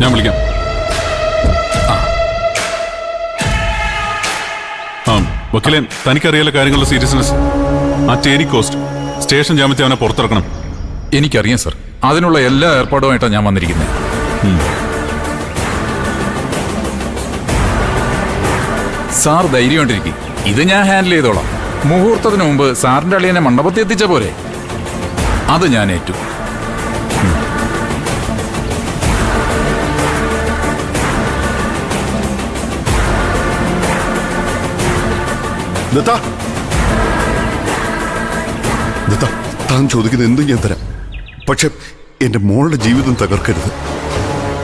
ഞാൻ വിളിക്കാം. വക്കീലെ, തനിക്കറിയാലോ കാര്യങ്ങളുടെ സീരിയസ്നെസ്. ആ ടേനി കോസ്റ്റ് സ്റ്റേഷൻ ജാമ്യത്തിൽ അവനെ പുറത്തിറക്കണം. എനിക്കറിയാം സർ. അതിനുള്ള എല്ലാ ഏർപ്പാടുമായിട്ടാണ് ഞാൻ വന്നിരിക്കുന്നത്. സാർ ധൈര്യമായിട്ടിരിക്കും. ഇത് ഞാൻ ഹാൻഡിൽ ചെയ്തോളാം. മുഹൂർത്തത്തിന് മുമ്പ് സാറിന്റെ അളിയനെ മണ്ഡപത്തിൽ എത്തിച്ച പോരെ? അത് ഞാൻ ഏറ്റു. താൻ ചോദിക്കുന്നത് എന്തും ഞാൻ തരാം. പക്ഷെ എന്റെ മോളുടെ ജീവിതം തകർക്കരുത്.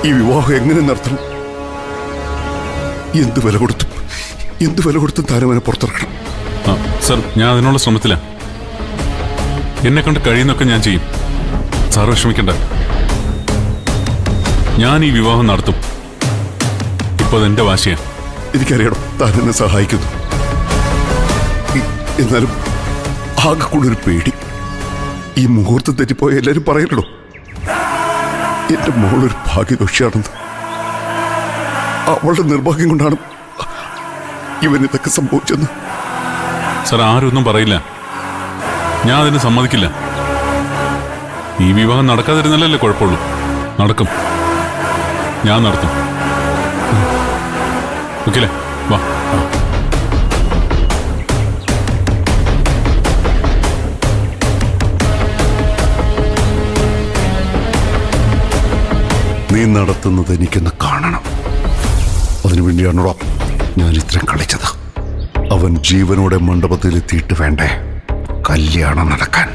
ഈ വിവാഹം എങ്ങനെ നടത്തണം? എന്ത് വില കൊടുത്തും താരവനെ പുറത്തിറക്കണം. സർ, ഞാൻ അതിനുള്ള ശ്രമത്തിലാണ്. എന്നെ കൊണ്ട് കഴിയുന്നൊക്കെ ഞാൻ ചെയ്യും. സാർ വിഷമിക്കണ്ട. ഞാൻ ഈ വിവാഹം നടത്തും. ഇപ്പൊ അതെന്റെ വാശിയാണ്. എനിക്കറിയണം താൻ എന്നെ സഹായിക്കുന്നു. എന്നാലും ആകെ കൂടെ ഒരു പേടി. ഈ മുഹൂർത്തം തെറ്റിപ്പോയ എല്ലാവരും പറയണോ എന്റെ മോളൊരു ഭാഗ്യദോഷിയാണെന്ന്. അവളുടെ നിർഭാഗ്യം കൊണ്ടാണ് ഇവൻ ഇതൊക്കെ സംഭവിച്ചെന്ന്. സാർ, ആരും ഒന്നും പറയില്ല. ഞാൻ അതിന് സമ്മതിക്കില്ല. ഈ വിവാഹം നടക്കാതിരുന്നല്ലേ കുഴപ്പമുള്ളൂ. നടക്കും. ഞാൻ നടത്തും. ഓക്കെ, വാ. നീ നടത്തുന്നത് എനിക്കൊന്ന് കാണണം. അതിനുവേണ്ടിയാണോ ഞാൻ ഇത്രയും കളിച്ചത്. അവൻ ജീവനോടെ മണ്ഡപത്തിൽ എത്തിയിട്ട് വേണ്ടേ കല്യാണം നടക്കാൻ.